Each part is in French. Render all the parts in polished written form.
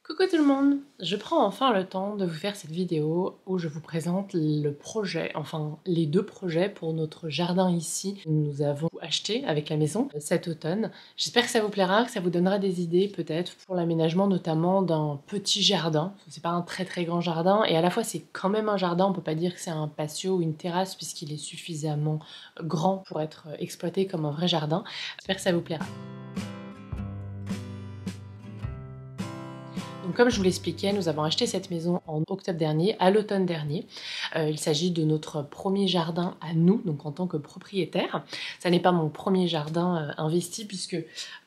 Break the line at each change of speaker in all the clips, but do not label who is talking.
Coucou tout le monde! Je prends enfin le temps de vous faire cette vidéo où je vous présente le projet, enfin les deux projets pour notre jardin ici que nous avons acheté avec la maison cet automne. J'espère que ça vous plaira, que ça vous donnera des idées peut-être pour l'aménagement notamment d'un petit jardin. C'est pas un très grand jardin et à la fois c'est quand même un jardin, on peut pas dire que c'est un patio ou une terrasse puisqu'il est suffisamment grand pour être exploité comme un vrai jardin. J'espère que ça vous plaira. Donc comme je vous l'expliquais, nous avons acheté cette maison en octobre dernier, à l'automne dernier. Il s'agit de notre premier jardin à nous, donc en tant que propriétaire. Ça n'est pas mon premier jardin investi puisque...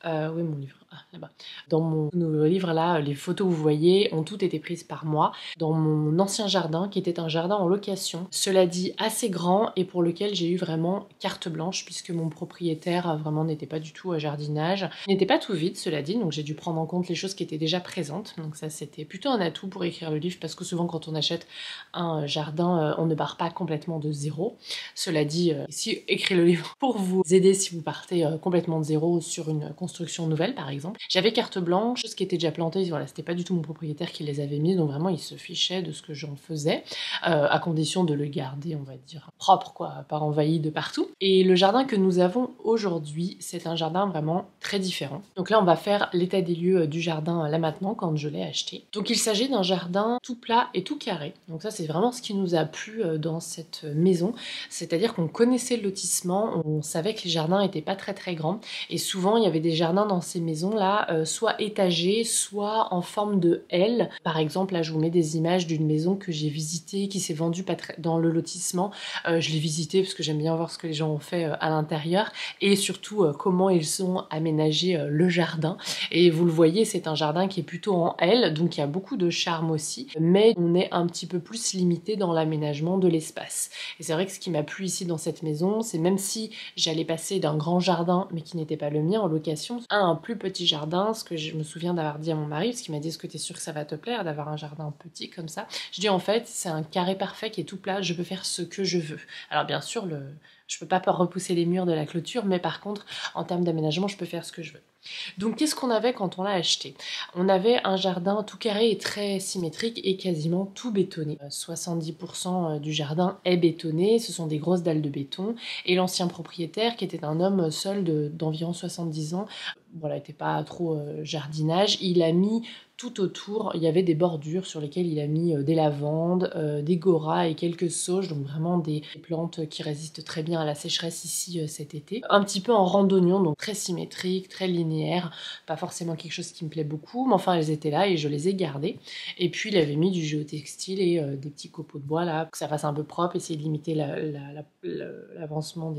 oui, mon livre, là-bas. Dans mon nouveau livre là, les photos que vous voyez ont toutes été prises par moi. Dans mon ancien jardin, qui était un jardin en location, cela dit assez grand et pour lequel j'ai eu vraiment carte blanche puisque mon propriétaire vraiment n'était pas du tout à jardinage. Il n'était pas tout vide, cela dit, donc j'ai dû prendre en compte les choses qui étaient déjà présentes. Donc ça c'était plutôt un atout pour écrire le livre parce que souvent quand on achète un jardin, on ne part pas complètement de zéro. Cela dit, si écrire le livre pour vous aider si vous partez complètement de zéro sur une construction nouvelle par exemple. J'avais carte blanche, ce qui était déjà planté, voilà, c'était pas du tout mon propriétaire qui les avait mis, donc vraiment il se fichait de ce que j'en faisais, à condition de le garder, on va dire, propre quoi, pas envahi de partout. Et le jardin que nous avons aujourd'hui, c'est un jardin vraiment très différent. Donc là on va faire l'état des lieux du jardin là maintenant quand je l'ai acheté. Donc il s'agit d'un jardin tout plat et tout carré, donc ça c'est vraiment ce qui nous a plu dans cette maison, c'est-à-dire qu'on connaissait le lotissement, on savait que les jardins étaient pas très grands, et souvent il y avait des jardins dans ces maisons là, soit étagés, soit en forme de L. Par exemple là je vous mets des images d'une maison que j'ai visitée, qui s'est vendue pas très dans le lotissement. Je l'ai visitée parce que j'aime bien voir ce que les gens ont fait à l'intérieur, et surtout comment ils ont aménagé le jardin. Et vous le voyez, c'est un jardin qui est plutôt en L, donc il y a beaucoup de charme aussi, mais on est un petit peu plus limité dans l'aménagement de l'espace. Et c'est vrai que ce qui m'a plu ici dans cette maison, c'est même si j'allais passer d'un grand jardin, mais qui n'était pas le mien en location, à un plus petit jardin, ce que je me souviens d'avoir dit à mon mari, parce qu'il m'a dit est-ce que t'es sûr que ça va te plaire d'avoir un jardin petit comme ça? Je dis en fait c'est un carré parfait qui est tout plat, je peux faire ce que je veux. Alors bien sûr je peux pas repousser les murs de la clôture, mais par contre en termes d'aménagement je peux faire ce que je veux. Donc qu'est-ce qu'on avait quand on l'a acheté? On avait un jardin tout carré et très symétrique et quasiment tout bétonné. 70% du jardin est bétonné, ce sont des grosses dalles de béton, et l'ancien propriétaire, qui était un homme seul d'environ 70 ans, voilà, n'était pas trop jardinage, il a mis tout autour, il y avait des bordures sur lesquelles il a mis des lavandes, des goras et quelques sauges, donc vraiment des plantes qui résistent très bien à la sécheresse ici cet été. Un petit peu en randonnion, donc très symétrique, très linéaire, pas forcément quelque chose qui me plaît beaucoup, mais enfin elles étaient là et je les ai gardées. Et puis il avait mis du géotextile et des petits copeaux de bois là, pour que ça fasse un peu propre, essayer de limiter l'avancement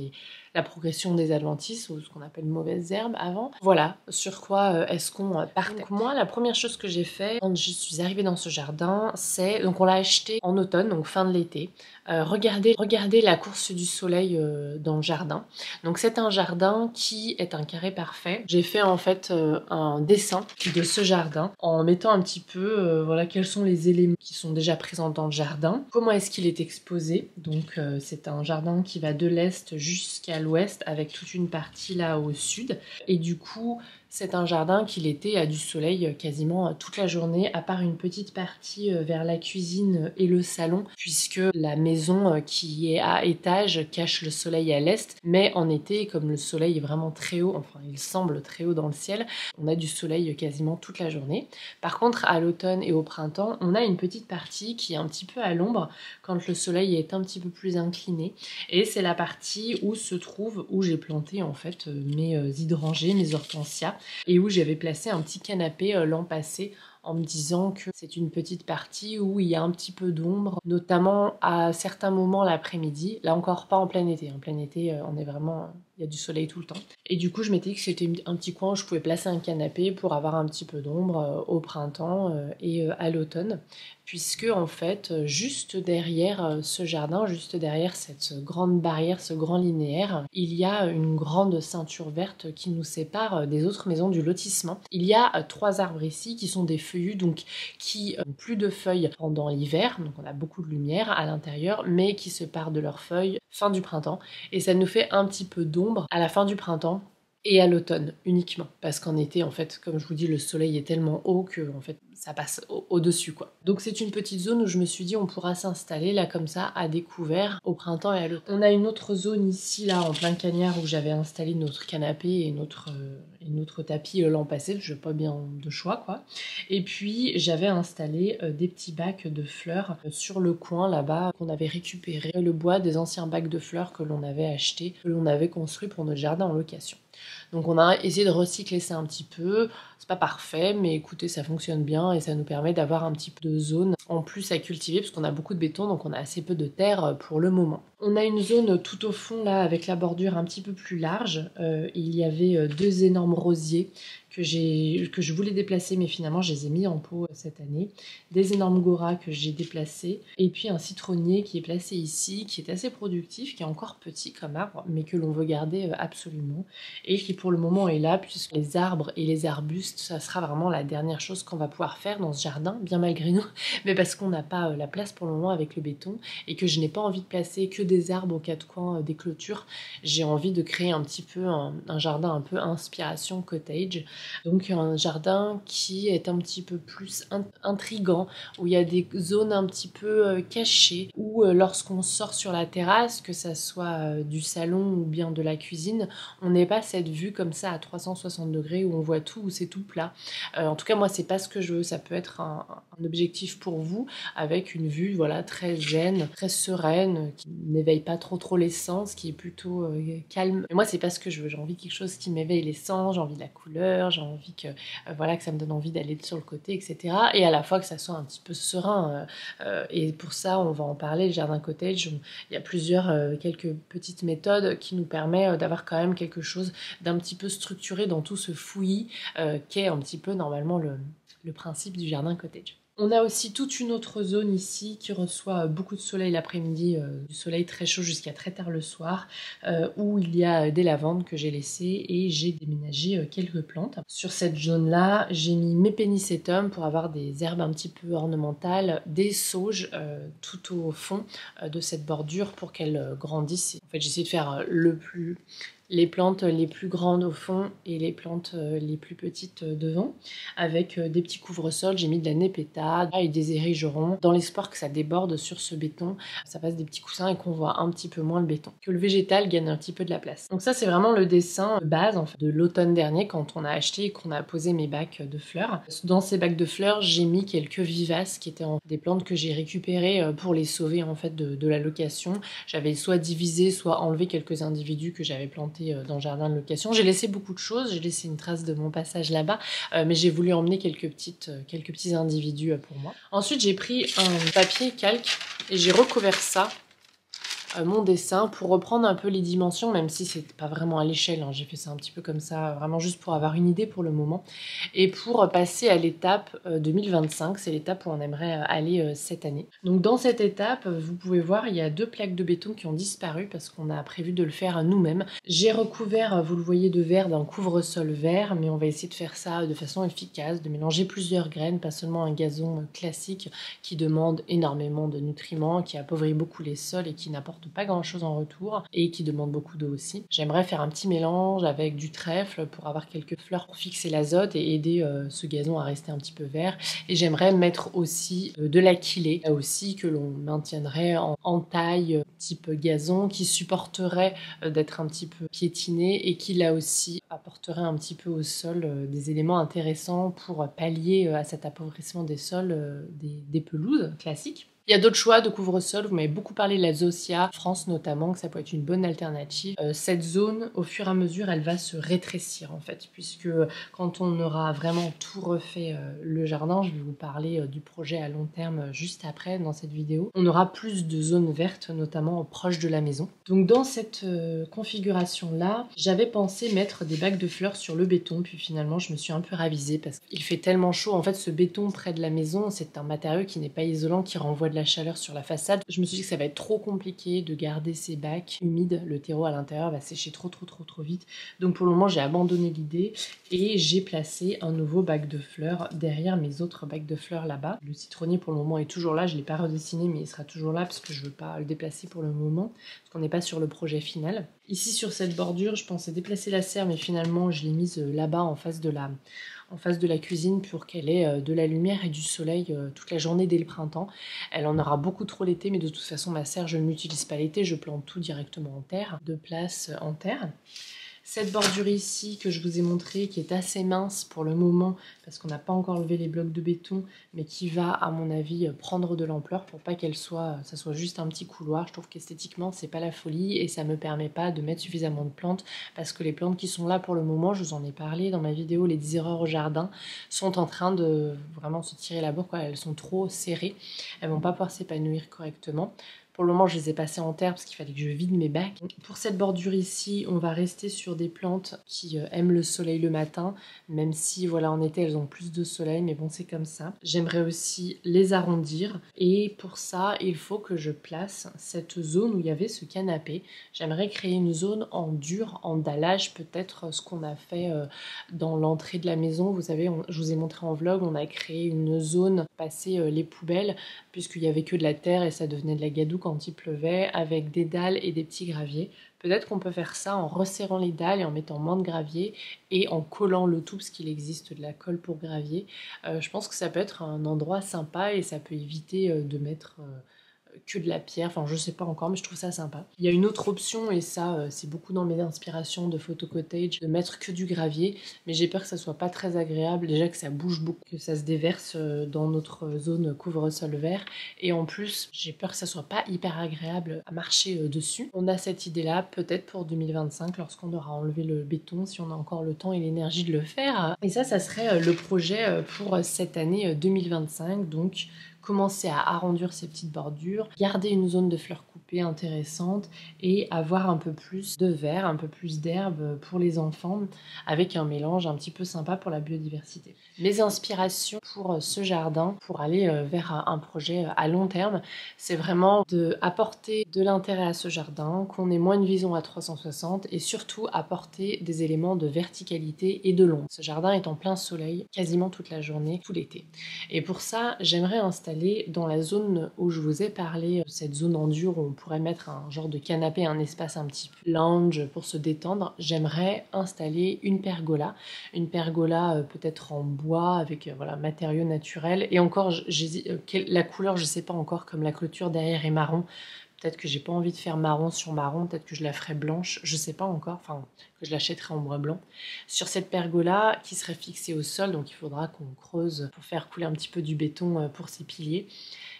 la progression des adventices, ou ce qu'on appelle mauvaises herbes avant. Voilà, sur quoi est-ce qu'on partait. Donc moi, la première chose que j'ai fait quand je suis arrivée dans ce jardin, c'est, donc on l'a acheté en automne, donc fin de l'été. Regardez la course du soleil dans le jardin. Donc c'est un jardin qui est un carré parfait. J'ai fait en fait un dessin de ce jardin en mettant un petit peu voilà quels sont les éléments qui sont déjà présents dans le jardin, comment est-ce qu'il est exposé. Donc c'est un jardin qui va de l'est jusqu'à l'ouest avec toute une partie là au sud, et du coup c'est un jardin qui l'été a du soleil quasiment toute la journée, à part une petite partie vers la cuisine et le salon, puisque la maison qui est à étage cache le soleil à l'est, mais en été, comme le soleil est vraiment très haut, enfin il semble très haut dans le ciel, on a du soleil quasiment toute la journée. Par contre, à l'automne et au printemps, on a une petite partie qui est un petit peu à l'ombre quand le soleil est un petit peu plus incliné, et c'est la partie où j'ai planté en fait mes hydrangées, mes hortensias, et où j'avais placé un petit canapé l'an passé en me disant que c'est une petite partie où il y a un petit peu d'ombre, notamment à certains moments l'après-midi. Là encore pas en plein été, en plein été on est vraiment... il y a du soleil tout le temps. Et du coup je m'étais dit que c'était un petit coin où je pouvais placer un canapé pour avoir un petit peu d'ombre au printemps et à l'automne, puisque en fait juste derrière ce jardin, juste derrière cette grande barrière, ce grand linéaire, il y a une grande ceinture verte qui nous sépare des autres maisons du lotissement. Il y a 3 arbres ici qui sont des feuillus, donc qui n'ont plus de feuilles pendant l'hiver, donc on a beaucoup de lumière à l'intérieur, mais qui se partent de leurs feuilles fin du printemps, et ça nous fait un petit peu d'ombre à la fin du printemps et à l'automne uniquement, parce qu'en été en fait comme je vous dis le soleil est tellement haut que en fait ça passe au-dessus quoi. Donc c'est une petite zone où je me suis dit on pourra s'installer là comme ça à découvert au printemps et à l'automne. On a une autre zone ici là en plein cagnard où j'avais installé notre canapé et notre tapis l'an passé, je n'ai pas bien de choix quoi. Et puis j'avais installé des petits bacs de fleurs sur le coin là-bas qu'on avait récupéré le bois des anciens bacs de fleurs que l'on avait acheté, que l'on avait construit pour notre jardin en location. Donc on a essayé de recycler ça un petit peu, c'est pas parfait mais écoutez ça fonctionne bien et ça nous permet d'avoir un petit peu de zone en plus à cultiver parce qu'on a beaucoup de béton donc on a assez peu de terre pour le moment. On a une zone tout au fond là avec la bordure un petit peu plus large, il y avait 2 énormes rosiers que je voulais déplacer mais finalement je les ai mis en pot cette année, des énormes goras que j'ai déplacés et puis un citronnier qui est placé ici qui est assez productif, qui est encore petit comme arbre mais que l'on veut garder absolument et qui pour le moment est là puisque les arbres et les arbustes ça sera vraiment la dernière chose qu'on va pouvoir faire dans ce jardin bien malgré nous mais parce qu'on n'a pas la place pour le moment avec le béton et que je n'ai pas envie de placer que des arbres aux 4 coins des clôtures, j'ai envie de créer un petit peu un jardin un peu inspiration cottage. Donc un jardin qui est un petit peu plus intriguant, où il y a des zones un petit peu cachées, où lorsqu'on sort sur la terrasse, que ça soit du salon ou bien de la cuisine, on n'est pas cette vue comme ça à 360 degrés où on voit tout, où c'est tout plat. En tout cas moi c'est pas ce que je veux, ça peut être un objectif pour vous, avec une vue voilà, très zen, très sereine, qui n'éveille pas trop les sens, qui est plutôt calme. Mais moi c'est pas ce que je veux, j'ai envie de quelque chose qui m'éveille les sens, j'ai envie de la couleur, j'ai envie que voilà que ça me donne envie d'aller sur le côté, etc. Et à la fois que ça soit un petit peu serein. Et pour ça, on va en parler, le jardin cottage. Il y a quelques petites méthodes qui nous permettent d'avoir quand même quelque chose d'un petit peu structuré dans tout ce fouillis qu'est un petit peu normalement le principe du jardin cottage. On a aussi toute une autre zone ici qui reçoit beaucoup de soleil l'après-midi, du soleil très chaud jusqu'à très tard le soir, où il y a des lavandes que j'ai laissées et j'ai déménagé quelques plantes. Sur cette zone-là, j'ai mis mes pénicétums pour avoir des herbes un petit peu ornementales, des sauges tout au fond de cette bordure pour qu'elles grandissent. En fait, j'ai essayé de faire les plantes les plus grandes au fond et les plantes les plus petites devant, avec des petits couvre-sols. J'ai mis de la népéta et des erigerons dans l'espoir que ça déborde sur ce béton, ça fasse des petits coussins et qu'on voit un petit peu moins le béton, que le végétal gagne un petit peu de la place. Donc ça c'est vraiment le dessin de base en fait, de l'automne dernier quand on a acheté et qu'on a posé mes bacs de fleurs. Dans ces bacs de fleurs j'ai mis quelques vivaces qui étaient des plantes que j'ai récupérées pour les sauver en fait de la location. J'avais soit divisé soit enlevé quelques individus que j'avais plantés dans le jardin de location. J'ai laissé beaucoup de choses, j'ai laissé une trace de mon passage là-bas, mais j'ai voulu emmener quelques petits individus pour moi. Ensuite, j'ai pris un papier calque et j'ai recouvert ça, mon dessin, pour reprendre un peu les dimensions, même si c'est pas vraiment à l'échelle, hein. J'ai fait ça un petit peu comme ça, vraiment juste pour avoir une idée pour le moment, et pour passer à l'étape 2025, c'est l'étape où on aimerait aller cette année. Donc dans cette étape, vous pouvez voir, il y a 2 plaques de béton qui ont disparu parce qu'on a prévu de le faire nous-mêmes. J'ai recouvert, vous le voyez, de verre d'un couvre-sol vert, mais on va essayer de faire ça de façon efficace, de mélanger plusieurs graines, pas seulement un gazon classique qui demande énormément de nutriments, qui appauvrit beaucoup les sols et qui n'apporte pas grand chose en retour et qui demande beaucoup d'eau aussi. J'aimerais faire un petit mélange avec du trèfle pour avoir quelques fleurs pour fixer l'azote et aider ce gazon à rester un petit peu vert. Et j'aimerais mettre aussi de l'aquilée, là aussi que l'on maintiendrait en taille type gazon, qui supporterait d'être un petit peu piétiné et qui là aussi apporterait un petit peu au sol des éléments intéressants pour pallier à cet appauvrissement des sols des pelouses classiques. Il y a d'autres choix de couvre-sol, vous m'avez beaucoup parlé de la Zosia, France notamment, que ça peut être une bonne alternative. Cette zone, au fur et à mesure, elle va se rétrécir en fait, puisque quand on aura vraiment tout refait le jardin, je vais vous parler du projet à long terme juste après dans cette vidéo, on aura plus de zones vertes, notamment proches de la maison. Donc dans cette configuration-là, j'avais pensé mettre des bacs de fleurs sur le béton, puis finalement je me suis un peu ravisée parce qu'il fait tellement chaud. En fait, ce béton près de la maison, c'est un matériau qui n'est pas isolant, qui renvoie de la chaleur sur la façade. Je me suis dit que ça va être trop compliqué de garder ces bacs humides, le terreau à l'intérieur va sécher trop vite. Donc pour le moment j'ai abandonné l'idée et j'ai placé un nouveau bac de fleurs derrière mes autres bacs de fleurs là-bas. Le citronnier pour le moment est toujours là, je ne l'ai pas redessiné mais il sera toujours là parce que je ne veux pas le déplacer pour le moment, parce qu'on n'est pas sur le projet final. Ici sur cette bordure je pensais déplacer la serre mais finalement je l'ai mise là-bas en face de en face de la cuisine pour qu'elle ait de la lumière et du soleil toute la journée dès le printemps. Elle en aura beaucoup trop l'été, mais de toute façon ma serre je ne l'utilise pas l'été, je plante tout directement en terre, de place en terre. Cette bordure ici que je vous ai montrée, qui est assez mince pour le moment, parce qu'on n'a pas encore levé les blocs de béton, mais qui va, à mon avis, prendre de l'ampleur pour pas ça soit juste un petit couloir. Je trouve qu'esthétiquement, c'est pas la folie et ça me permet pas de mettre suffisamment de plantes, parce que les plantes qui sont là pour le moment, je vous en ai parlé dans ma vidéo, les 10 erreurs au jardin, sont en train de vraiment se tirer la bourre, quoi. Elles sont trop serrées, elles vont pas pouvoir s'épanouir correctement. Pour le moment, je les ai passées en terre parce qu'il fallait que je vide mes bacs. Pour cette bordure ici, on va rester sur des plantes qui aiment le soleil le matin, même si voilà, en été, elles ont plus de soleil, mais bon, c'est comme ça. J'aimerais aussi les arrondir et pour ça, il faut que je place cette zone où il y avait ce canapé. J'aimerais créer une zone en dur, en dallage, peut-être ce qu'on a fait dans l'entrée de la maison. Vous savez, je vous ai montré en vlog, on a créé une zone, passer les poubelles, puisqu'il n'y avait que de la terre et ça devenait de la gadoue quand il pleuvait, avec des dalles et des petits graviers. Peut-être qu'on peut faire ça en resserrant les dalles et en mettant moins de gravier et en collant le tout, parce qu'il existe de la colle pour gravier. Je pense que ça peut être un endroit sympa et ça peut éviter de mettre que de la pierre, enfin je sais pas encore, mais je trouve ça sympa. Il y a une autre option, et ça c'est beaucoup dans mes inspirations de photo cottage, de mettre que du gravier, mais j'ai peur que ça soit pas très agréable, déjà que ça bouge beaucoup, que ça se déverse dans notre zone couvre-sol vert, et en plus j'ai peur que ça soit pas hyper agréable à marcher dessus. On a cette idée là, peut-être pour 2025, lorsqu'on aura enlevé le béton, si on a encore le temps et l'énergie de le faire, et ça serait le projet pour cette année 2025, donc commencer à arrondir ces petites bordures, garder une zone de fleurs coupées intéressante et avoir un peu plus de verre, un peu plus d'herbe pour les enfants, avec un mélange un petit peu sympa pour la biodiversité. Mes inspirations pour ce jardin, pour aller vers un projet à long terme, c'est vraiment d'apporter de l'intérêt à ce jardin, qu'on ait moins une vision à 360 et surtout apporter des éléments de verticalité et de l'ombre. Ce jardin est en plein soleil quasiment toute la journée, tout l'été. Et pour ça, j'aimerais installer dans la zone où je vous ai parlé, cette zone en dur où on pourrait mettre un genre de canapé, un espace un petit peu lounge pour se détendre, j'aimerais installer une pergola peut-être en bois avec voilà, matériaux naturels, et encore la couleur je sais pas encore, comme la clôture derrière est marron. Peut-être que j'ai pas envie de faire marron sur marron, peut-être que je la ferai blanche, je sais pas encore, enfin que je l'achèterai en bois blanc. Sur cette pergola qui serait fixée au sol, donc il faudra qu'on creuse pour faire couler un petit peu du béton pour ces piliers.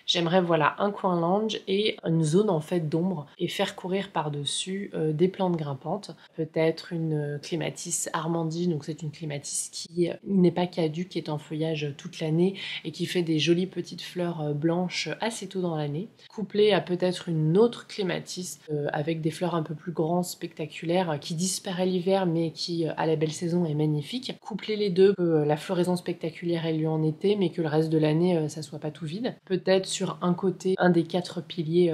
J'aimerais voilà un coin lounge et une zone en fait d'ombre et faire courir par-dessus des plantes grimpantes. Peut-être une clématisse Armandie, donc c'est une clématisse qui n'est pas caduque, qui est en feuillage toute l'année et qui fait des jolies petites fleurs blanches assez tôt dans l'année. Couplée à peut-être une autre clématisse avec des fleurs un peu plus grandes, spectaculaires, qui disparaît l'hiver mais qui à la belle saison est magnifique. Coupler les deux, que la floraison spectaculaire ait lieu en été mais que le reste de l'année ça soit pas tout vide. Peut-être sur un côté, un des 4 piliers,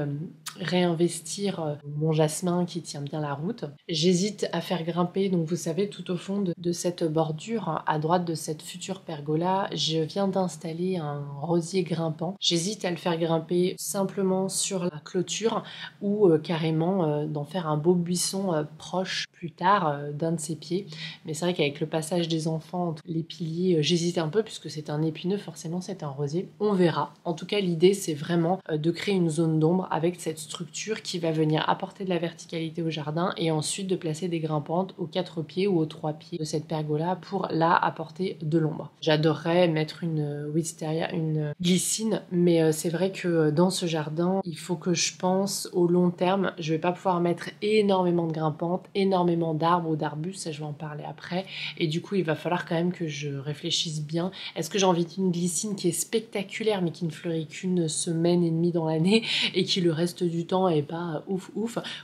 réinvestir mon jasmin qui tient bien la route. J'hésite à faire grimper, donc vous savez, tout au fond de cette bordure, à droite de cette future pergola, je viens d'installer un rosier grimpant. J'hésite à le faire grimper simplement sur la clôture ou carrément d'en faire un beau buisson proche plus tard d'un de ses pieds. Mais c'est vrai qu'avec le passage des enfants entre les piliers, j'hésite un peu puisque c'est un épineux, forcément c'est un rosier. On verra. En tout cas, l'idée c'est vraiment de créer une zone d'ombre avec cette structure qui va venir apporter de la verticalité au jardin et ensuite de placer des grimpantes aux 4 pieds ou aux 3 pieds de cette pergola pour là apporter de l'ombre. J'adorerais mettre une wisteria, une glycine, mais c'est vrai que dans ce jardin, il faut que je pense au long terme. Je vais pas pouvoir mettre énormément de grimpantes, énormément d'arbres ou d'arbustes, ça je vais en parler après, et du coup il va falloir quand même que je réfléchisse bien. Est-ce que j'ai envie d'une glycine qui est spectaculaire mais qui ne fleurit qu'une semaine et demie dans l'année et qui le reste du temps est pas ouf,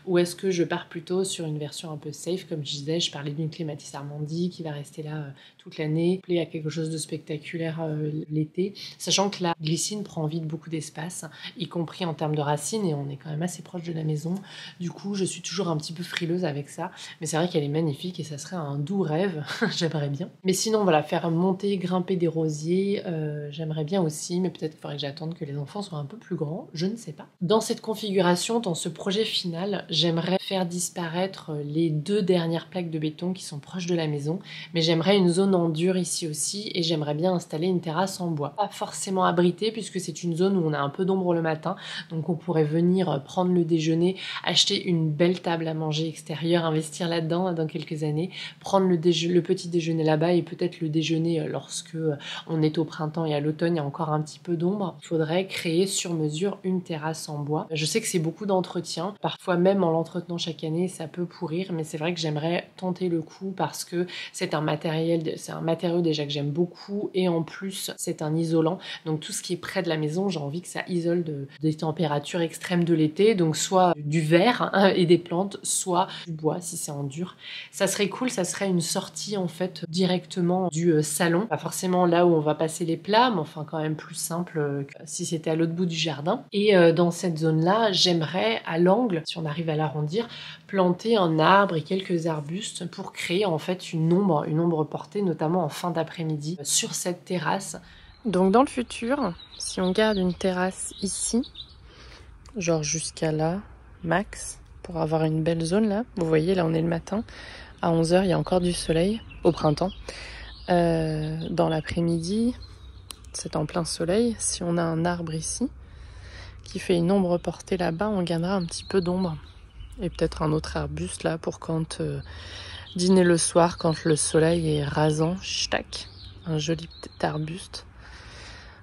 ou est-ce que je pars plutôt sur une version un peu safe, comme je disais, je parlais d'une clématisse Armandie qui va rester là toute l'année, plaît à quelque chose de spectaculaire l'été, sachant que la glycine prend vite beaucoup d'espace, y compris en termes de racines, et on est quand même assez proche de la maison, du coup je suis toujours un petit peu frileuse avec ça, mais c'est vrai qu'elle est magnifique et ça serait un doux rêve, j'aimerais bien. Mais sinon voilà, faire monter, grimper des rosiers, j'aimerais bien aussi, mais peut-être qu'il faudrait que j'attende que les enfants soient un peu plus grands, je ne sais pas. Dans cette configuration configuration, dans ce projet final, j'aimerais faire disparaître les 2 dernières plaques de béton qui sont proches de la maison, mais j'aimerais une zone en dur ici aussi et j'aimerais bien installer une terrasse en bois. Pas forcément abritée puisque c'est une zone où on a un peu d'ombre le matin, donc on pourrait venir prendre le déjeuner, acheter une belle table à manger extérieure, investir là-dedans dans quelques années, prendre le petit déjeuner là-bas et peut-être le déjeuner lorsque on est au printemps et à l'automne, il y a encore un petit peu d'ombre. Il faudrait créer sur mesure une terrasse en bois. Je sais que c'est beaucoup d'entretien, parfois même en l'entretenant chaque année ça peut pourrir, mais c'est vrai que j'aimerais tenter le coup parce que c'est un matériau déjà que j'aime beaucoup et en plus c'est un isolant, donc tout ce qui est près de la maison j'ai envie que ça isole des températures extrêmes de l'été, donc soit du verre et des plantes, soit du bois si c'est en dur. Ça serait cool, ça serait une sortie en fait directement du salon, pas forcément là où on va passer les plats, mais enfin quand même plus simple que si c'était à l'autre bout du jardin. Et dans cette zone-là, j'aimerais à l'angle, si on arrive à l'arrondir, planter un arbre et quelques arbustes pour créer en fait une ombre portée, notamment en fin d'après-midi sur cette terrasse. Donc dans le futur, si on garde une terrasse ici, genre jusqu'à là, max, pour avoir une belle zone là, vous voyez là on est le matin, à 11h il y a encore du soleil, au printemps. Dans l'après-midi, c'est en plein soleil, si on a un arbre ici, qui fait une ombre portée là-bas, on gagnera un petit peu d'ombre. Et peut-être un autre arbuste là pour quand dîner le soir, quand le soleil est rasant, tac, un joli petit arbuste,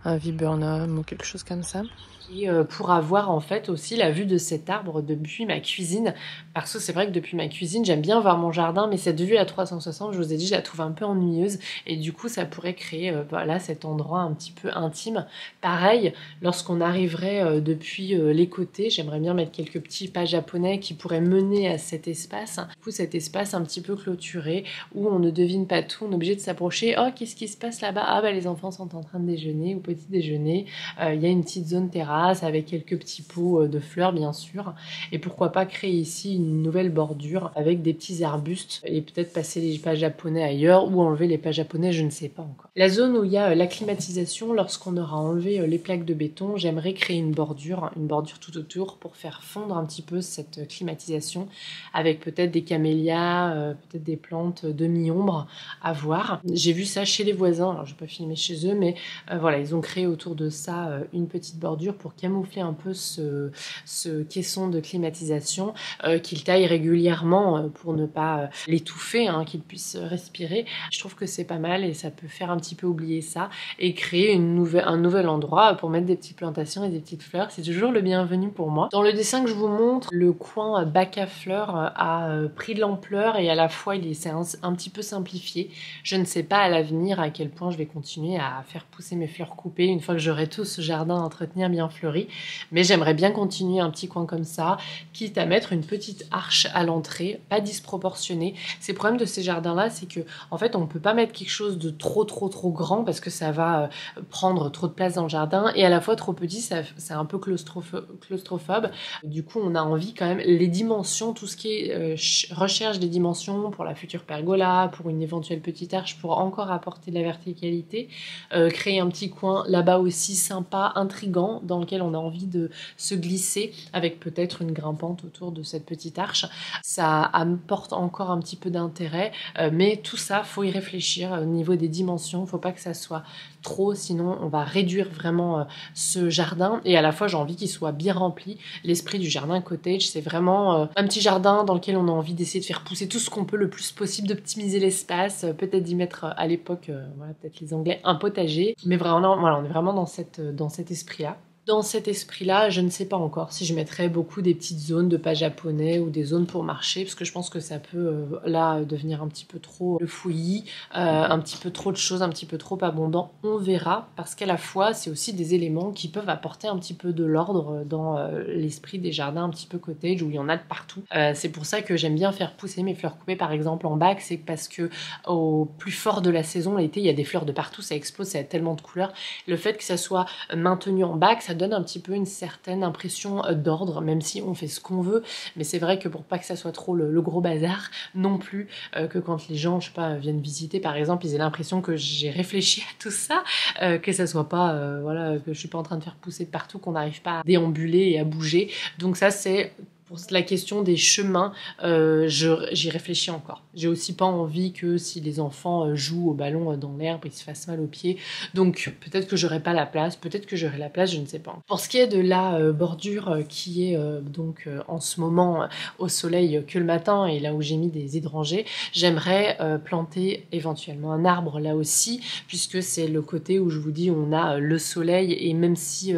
un viburnum ou quelque chose comme ça. Et pour avoir en fait aussi la vue de cet arbre depuis ma cuisine, parce que c'est vrai que depuis ma cuisine j'aime bien voir mon jardin, mais cette vue à 360, je vous ai dit, je la trouve un peu ennuyeuse et du coup ça pourrait créer voilà, cet endroit un petit peu intime. Pareil, lorsqu'on arriverait depuis les côtés, j'aimerais bien mettre quelques petits pas japonais qui pourraient mener à cet espace, du coup cet espace un petit peu clôturé où on ne devine pas tout, on est obligé de s'approcher. Oh, qu'est-ce qui se passe là-bas? Ah bah les enfants sont en train de déjeuner ou petit déjeuner, il y a une petite zone terrasse avec quelques petits pots de fleurs bien sûr, et pourquoi pas créer ici une nouvelle bordure avec des petits arbustes et peut-être passer les pas japonais ailleurs ou enlever les pas japonais, je ne sais pas encore. La zone où il y a la climatisation, lorsqu'on aura enlevé les plaques de béton, j'aimerais créer une bordure tout autour pour faire fondre un petit peu cette climatisation avec peut-être des camélias, peut-être des plantes demi-ombre à voir. J'ai vu ça chez les voisins, alors je vais pas filmer chez eux, mais voilà, ils ont créé autour de ça une petite bordure pour camoufler un peu ce caisson de climatisation qu'ils taillent régulièrement pour ne pas l'étouffer, qu'ils puissent respirer. Je trouve que c'est pas mal et ça peut faire un petit peu oublier ça et créer un nouvel endroit pour mettre des petites plantations et des petites fleurs. C'est toujours le bienvenu pour moi. Dans le dessin que je vous montre, le coin bac à fleurs a pris de l'ampleur et à la fois c'est un petit peu simplifié. Je ne sais pas à l'avenir à quel point je vais continuer à faire pousser mes fleurs coupées une fois que j'aurai tout ce jardin à entretenir bien fleuri, mais j'aimerais bien continuer un petit coin comme ça, quitte à mettre une petite arche à l'entrée, pas disproportionnée. C'est le problème de ces jardins-là, c'est que en fait, on ne peut pas mettre quelque chose de trop grand parce que ça va prendre trop de place dans le jardin et à la fois trop petit, c'est un peu claustrophobe. Du coup, on a envie quand même les dimensions, tout ce qui est recherche des dimensions pour la future pergola, pour une éventuelle petite arche, pour encore apporter de la verticalité, créer un petit coin là-bas aussi sympa, intriguant, dans lequel on a envie de se glisser avec peut-être une grimpante autour de cette petite arche. Ça apporte encore un petit peu d'intérêt, mais tout ça, faut y réfléchir au niveau des dimensions. Faut pas que ça soit trop, sinon on va réduire vraiment ce jardin. Et à la fois, j'ai envie qu'il soit bien rempli. L'esprit du jardin cottage, c'est vraiment un petit jardin dans lequel on a envie d'essayer de faire pousser tout ce qu'on peut le plus possible, d'optimiser l'espace, peut-être d'y mettre à l'époque, voilà, peut-être les Anglais, un potager. Mais vraiment, voilà, on est vraiment dans cet esprit-là. Dans cet esprit-là, je ne sais pas encore si je mettrais beaucoup des petites zones de pas japonais ou des zones pour marcher, parce que je pense que ça peut là devenir un petit peu trop le fouillis, un petit peu trop de choses, un petit peu trop abondant. On verra, parce qu'à la fois, c'est aussi des éléments qui peuvent apporter un petit peu de l'ordre dans l'esprit des jardins un petit peu cottage où il y en a de partout. C'est pour ça que j'aime bien faire pousser mes fleurs coupées, par exemple en bac, c'est parce que au plus fort de la saison, l'été, il y a des fleurs de partout, ça explose, ça a tellement de couleurs. Le fait que ça soit maintenu en bac, ça donne un petit peu une certaine impression d'ordre, même si on fait ce qu'on veut. Mais c'est vrai que pour pas que ça soit trop le gros bazar non plus, que quand les gens, je sais pas, viennent visiter par exemple, ils aient l'impression que j'ai réfléchi à tout ça, que ça soit pas, voilà, que je suis pas en train de faire pousser de partout, qu'on n'arrive pas à déambuler et à bouger. Donc ça c'est... Pour la question des chemins, j'y réfléchis encore. J'ai aussi pas envie que si les enfants jouent au ballon dans l'herbe, ils se fassent mal aux pieds. Donc peut-être que j'aurai pas la place, peut-être que j'aurai la place, je ne sais pas. Pour ce qui est de la bordure qui est donc en ce moment au soleil que le matin et là où j'ai mis des hydrangées, j'aimerais planter éventuellement un arbre là aussi, puisque c'est le côté où je vous dis on a le soleil et même si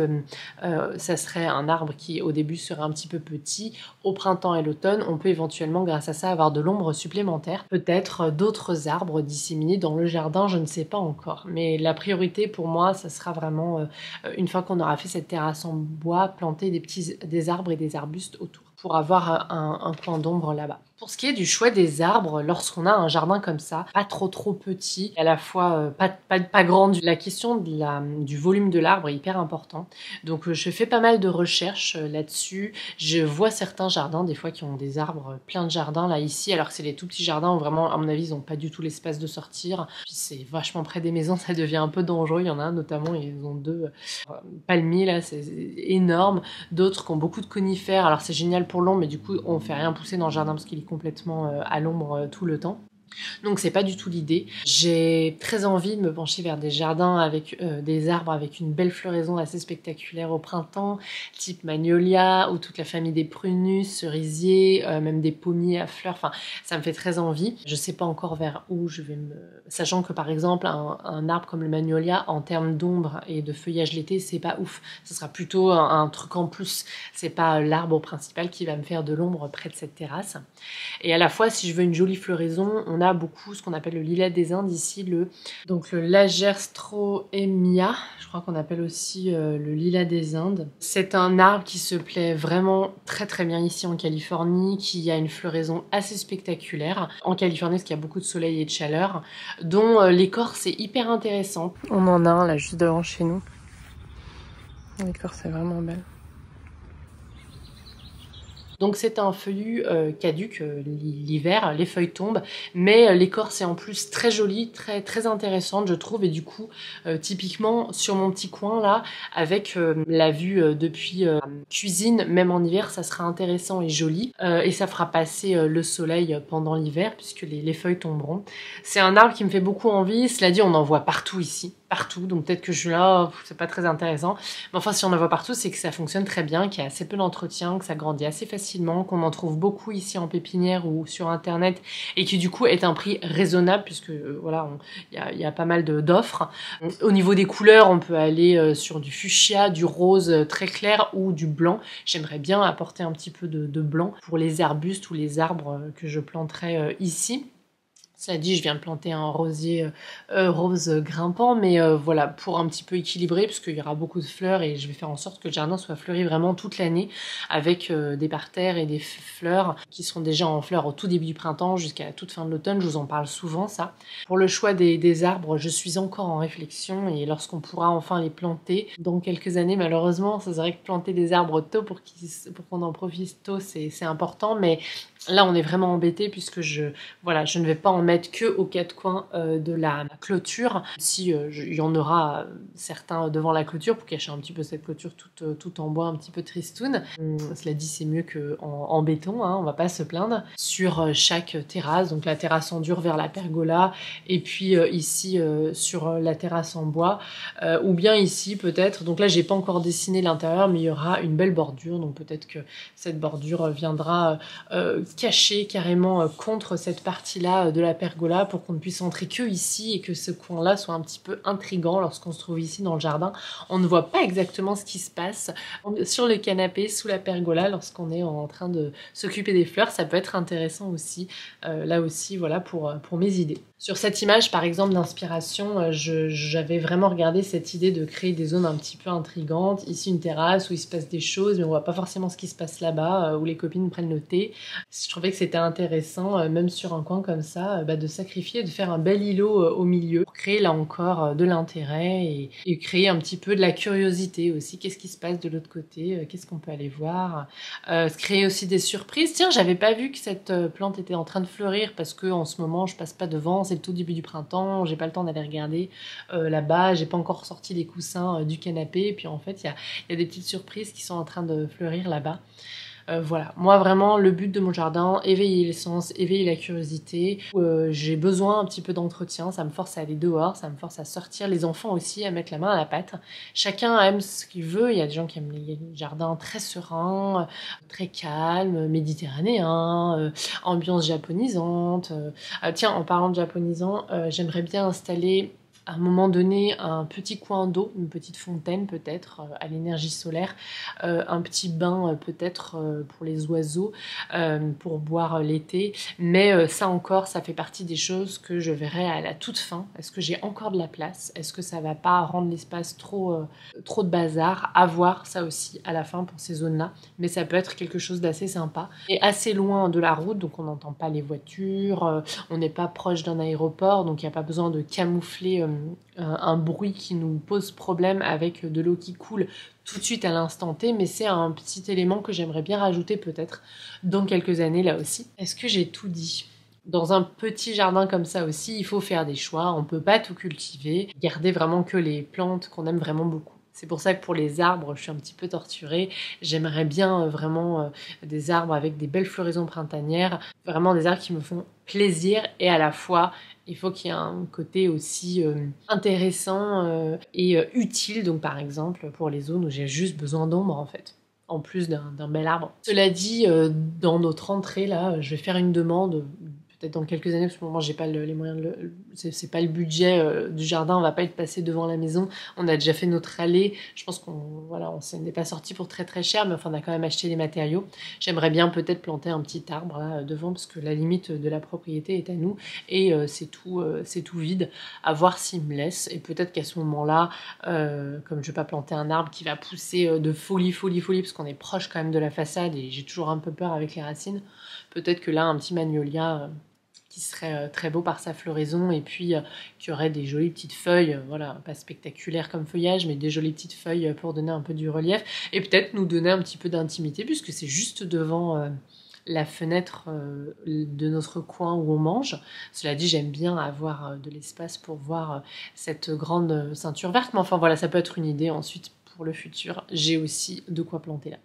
ça serait un arbre qui au début serait un petit peu petit, au printemps et l'automne, on peut éventuellement, grâce à ça, avoir de l'ombre supplémentaire. Peut-être d'autres arbres disséminés dans le jardin, je ne sais pas encore. Mais la priorité pour moi, ça sera vraiment, une fois qu'on aura fait cette terrasse en bois, planter des arbres et des arbustes autour pour avoir un coin d'ombre là-bas. Pour ce qui est du choix des arbres, lorsqu'on a un jardin comme ça, pas trop petit, à la fois pas grand, la question du volume de l'arbre est hyper important. Donc je fais pas mal de recherches là-dessus. Je vois certains jardins, des fois, qui ont des arbres, plein de jardins là ici, alors que c'est les tout petits jardins où vraiment, à mon avis, ils n'ont pas du tout l'espace de sortir. Puis c'est vachement près des maisons, ça devient un peu dangereux. Il y en a un notamment, ils ont 2 palmiers là, c'est énorme. D'autres qui ont beaucoup de conifères, alors c'est génial pour l'ombre, mais du coup on fait rien pousser dans le jardin parce qu'il est complètement à l'ombre tout le temps. Donc c'est pas du tout l'idée. J'ai très envie de me pencher vers des jardins avec des arbres avec une belle floraison assez spectaculaire au printemps, type magnolia ou toute la famille des prunus, cerisiers, même des pommiers à fleurs. Enfin, ça me fait très envie. Je sais pas encore vers où je vais me... Sachant que par exemple un arbre comme le magnolia, en termes d'ombre et de feuillage l'été, c'est pas ouf. Ce sera plutôt un truc en plus. C'est pas l'arbre principal qui va me faire de l'ombre près de cette terrasse. Et à la fois, si je veux une jolie floraison, on a beaucoup ce qu'on appelle le lilas des Indes ici, le Lagerstroemia, je crois qu'on appelle aussi le lilas des Indes. C'est un arbre qui se plaît vraiment très bien ici en Californie, qui a une floraison assez spectaculaire. En Californie, parce qu'il y a beaucoup de soleil et de chaleur, dont l'écorce est hyper intéressante. On en a un là juste devant chez nous. L'écorce est vraiment belle. Donc c'est un feuillu caduc l'hiver, les feuilles tombent, mais l'écorce est en plus très jolie, très intéressante je trouve, et du coup typiquement sur mon petit coin là, avec la vue depuis cuisine, même en hiver, ça sera intéressant et joli, et ça fera passer le soleil pendant l'hiver puisque les feuilles tomberont. C'est un arbre qui me fait beaucoup envie, cela dit on en voit partout ici. Partout, donc peut-être que je suis là, c'est pas très intéressant. Mais enfin, si on en voit partout, c'est que ça fonctionne très bien, qu'il y a assez peu d'entretien, que ça grandit assez facilement, qu'on en trouve beaucoup ici en pépinière ou sur internet, et qui du coup est un prix raisonnable, puisque voilà, il y a pas mal d'offres. Au niveau des couleurs, on peut aller sur du fuchsia, du rose très clair ou du blanc. J'aimerais bien apporter un petit peu de blanc pour les arbustes ou les arbres que je planterai ici. Cela dit, je viens de planter un rosier rose grimpant, mais voilà, pour un petit peu équilibrer, parce qu'il y aura beaucoup de fleurs et je vais faire en sorte que le jardin soit fleuri vraiment toute l'année, avec des parterres et des fleurs qui seront déjà en fleurs au tout début du printemps jusqu'à la toute fin de l'automne. Je vous en parle souvent, ça. Pour le choix des arbres, je suis encore en réflexion, et lorsqu'on pourra enfin les planter dans quelques années, malheureusement, ça serait que planter des arbres tôt pour qu'on en profite tôt, c'est important, mais là on est vraiment embêté puisque je ne vais pas en mettre que aux 4 coins de la clôture. Si il y en aura certains devant la clôture pour cacher un petit peu cette clôture toute en bois, un petit peu tristoun. Cela dit, c'est mieux qu'en béton, hein, on va pas se plaindre. Sur chaque terrasse, donc la terrasse en dur vers la pergola, et puis ici sur la terrasse en bois, ou bien ici peut-être. Donc là j'ai pas encore dessiné l'intérieur, mais il y aura une belle bordure, donc peut-être que cette bordure viendra caché carrément contre cette partie-là de la pergola pour qu'on ne puisse entrer que ici et que ce coin-là soit un petit peu intriguant lorsqu'on se trouve ici dans le jardin. On ne voit pas exactement ce qui se passe sur le canapé sous la pergola lorsqu'on est en train de s'occuper des fleurs. Ça peut être intéressant aussi, là aussi, voilà, pour mes idées. Sur cette image, par exemple, d'inspiration, j'avais vraiment regardé cette idée de créer des zones un petit peu intrigantes. Ici, une terrasse où il se passe des choses, mais on voit pas forcément ce qui se passe là-bas, où les copines prennent le thé. Je trouvais que c'était intéressant, même sur un coin comme ça, de sacrifier, de faire un bel îlot au milieu, pour créer là encore de l'intérêt et créer un petit peu de la curiosité aussi. Qu'est-ce qui se passe de l'autre côté? Qu'est-ce qu'on peut aller voir? Créer aussi des surprises. Tiens, j'avais pas vu que cette plante était en train de fleurir parce que en ce moment, je passe pas devant. C'est le tout début du printemps, j'ai pas le temps d'aller regarder là-bas, j'ai pas encore sorti les coussins du canapé, et puis en fait il y a des petites surprises qui sont en train de fleurir là-bas. Voilà, moi vraiment le but de mon jardin, éveiller les sens, éveiller la curiosité. J'ai besoin un petit peu d'entretien, ça me force à aller dehors, ça me force à sortir, les enfants aussi à mettre la main à la pâte. Chacun aime ce qu'il veut, il y a des gens qui aiment les jardins très sereins, très calmes, méditerranéens, ambiance japonisante. Tiens, en parlant de japonisant, j'aimerais bien installer à un moment donné un petit coin d'eau, une petite fontaine peut-être à l'énergie solaire, un petit bain peut-être pour les oiseaux pour boire l'été, mais ça encore ça fait partie des choses que je verrai à la toute fin. Est-ce que j'ai encore de la place? Est-ce que ça va pas rendre l'espace trop de bazar? À voir ça aussi à la fin pour ces zones-là, mais ça peut être quelque chose d'assez sympa et assez loin de la route, donc on n'entend pas les voitures, on n'est pas proche d'un aéroport, donc il n'y a pas besoin de camoufler un bruit qui nous pose problème avec de l'eau qui coule tout de suite à l'instant T, mais c'est un petit élément que j'aimerais bien rajouter peut-être dans quelques années là aussi. Est-ce que j'ai tout dit? Dans un petit jardin comme ça aussi, il faut faire des choix, on peut pas tout cultiver, garder vraiment que les plantes qu'on aime vraiment beaucoup. C'est pour ça que pour les arbres, je suis un petit peu torturée. J'aimerais bien vraiment des arbres avec des belles floraisons printanières, vraiment des arbres qui me font plaisir et à la fois il faut qu'il y ait un côté aussi intéressant et utile, donc par exemple pour les zones où j'ai juste besoin d'ombre en fait, en plus d'un bel arbre. Cela dit, dans notre entrée là, je vais faire une demande peut-être dans quelques années, parce que pour le moment j'ai pas les moyens c'est pas le budget du jardin, on va pas être passé devant la maison, on a déjà fait notre allée, je pense qu'on n'est pas sorti pour très très cher, mais enfin on a quand même acheté les matériaux. J'aimerais bien peut-être planter un petit arbre là devant, parce que la limite de la propriété est à nous, et c'est tout vide, à voir s'il me laisse, et peut-être qu'à ce moment-là, comme je vais pas planter un arbre qui va pousser de folie, parce qu'on est proche quand même de la façade, et j'ai toujours un peu peur avec les racines, peut-être que là un petit magnolia qui serait très beau par sa floraison, et puis qui aurait des jolies petites feuilles, voilà, pas spectaculaires comme feuillage, mais des jolies petites feuilles pour donner un peu du relief, et peut-être nous donner un petit peu d'intimité, puisque c'est juste devant la fenêtre de notre coin où on mange. Cela dit, j'aime bien avoir de l'espace pour voir cette grande ceinture verte, mais enfin voilà, ça peut être une idée ensuite pour le futur. J'ai aussi de quoi planter là.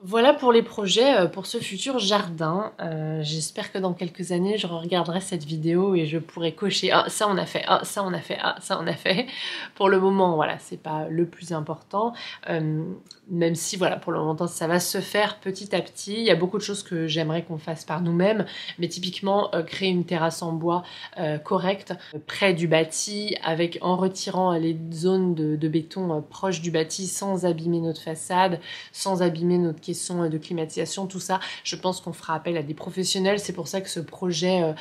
Voilà pour les projets pour ce futur jardin. J'espère que dans quelques années, je regarderai cette vidéo et je pourrai cocher « Ah, ça on a fait, ah, ça on a fait, ah, ça on a fait ». Pour le moment, voilà, c'est pas le plus important. Même si, voilà, pour le moment, ça va se faire petit à petit. Il y a beaucoup de choses que j'aimerais qu'on fasse par nous-mêmes, mais typiquement, créer une terrasse en bois correcte, près du bâti, en retirant les zones de béton proches du bâti, sans abîmer notre façade, sans abîmer notre caisson de climatisation, tout ça, je pense qu'on fera appel à des professionnels. C'est pour ça que ce projet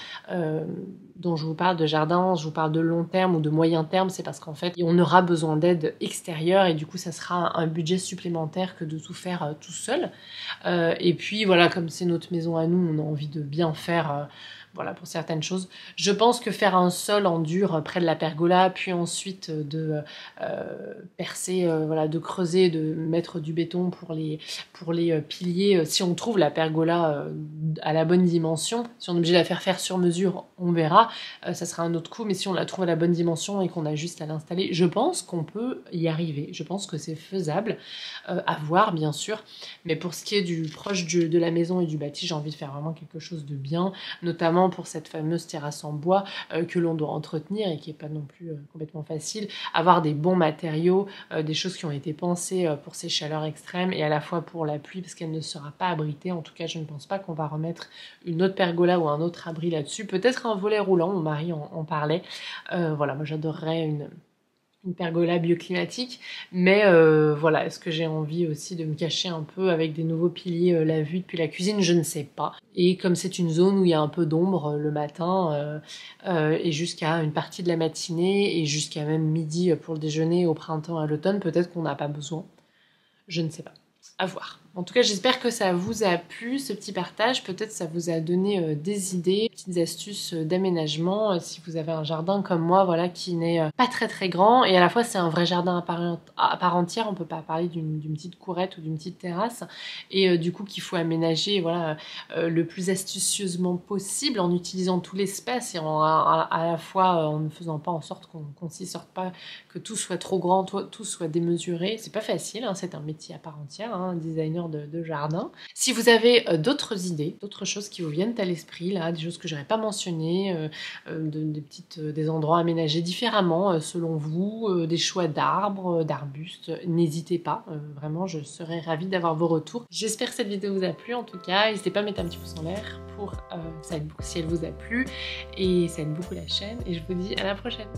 dont je vous parle de jardin, je vous parle de long terme ou de moyen terme, c'est parce qu'en fait, on aura besoin d'aide extérieure, et du coup, ça sera un budget supplémentaire que de tout faire tout seul. Et puis, voilà, comme c'est notre maison à nous, on a envie de bien faire... voilà, pour certaines choses. Je pense que faire un sol en dur près de la pergola, puis ensuite de percer, voilà, de creuser, de mettre du béton pour les piliers, si on trouve la pergola à la bonne dimension, si on est obligé de la faire sur mesure, on verra, ça sera un autre coup, mais si on la trouve à la bonne dimension et qu'on a juste à l'installer, je pense qu'on peut y arriver. Je pense que c'est faisable, à voir bien sûr, mais pour ce qui est du proche de la maison et du bâti, j'ai envie de faire vraiment quelque chose de bien, notamment pour cette fameuse terrasse en bois que l'on doit entretenir et qui n'est pas non plus complètement facile, avoir des bons matériaux, des choses qui ont été pensées pour ces chaleurs extrêmes et à la fois pour la pluie, parce qu'elle ne sera pas abritée. En tout cas, je ne pense pas qu'on va remettre une autre pergola ou un autre abri là-dessus, peut-être un volet roulant, mon mari en parlait. Voilà, moi j'adorerais une pergola bioclimatique, mais voilà, est-ce que j'ai envie aussi de me cacher un peu avec des nouveaux piliers la vue depuis la cuisine? Je ne sais pas. Et comme c'est une zone où il y a un peu d'ombre le matin et jusqu'à une partie de la matinée et jusqu'à même midi pour le déjeuner au printemps, à l'automne, peut-être qu'on n'a pas besoin. Je ne sais pas. À voir. En tout cas, j'espère que ça vous a plu, ce petit partage. Peut-être ça vous a donné des idées, petites astuces d'aménagement. Si vous avez un jardin comme moi, voilà, qui n'est pas très très grand, et à la fois c'est un vrai jardin à part entière. On peut pas parler d'une petite courette ou d'une petite terrasse, et du coup qu'il faut aménager, voilà, le plus astucieusement possible en utilisant tout l'espace et à la fois en ne faisant pas en sorte qu'on s'y sorte pas, que tout soit trop grand, tout soit démesuré. C'est pas facile, hein, c'est un métier à part entière, hein, designer de jardin. Si vous avez d'autres idées, d'autres choses qui vous viennent à l'esprit, là, des choses que j'aurais pas mentionnées, des endroits aménagés différemment selon vous, des choix d'arbres, d'arbustes, n'hésitez pas, vraiment je serais ravie d'avoir vos retours. J'espère que cette vidéo vous a plu en tout cas, n'hésitez pas à mettre un petit pouce en l'air ça aide beaucoup si elle vous a plu et ça aide beaucoup la chaîne et je vous dis à la prochaine.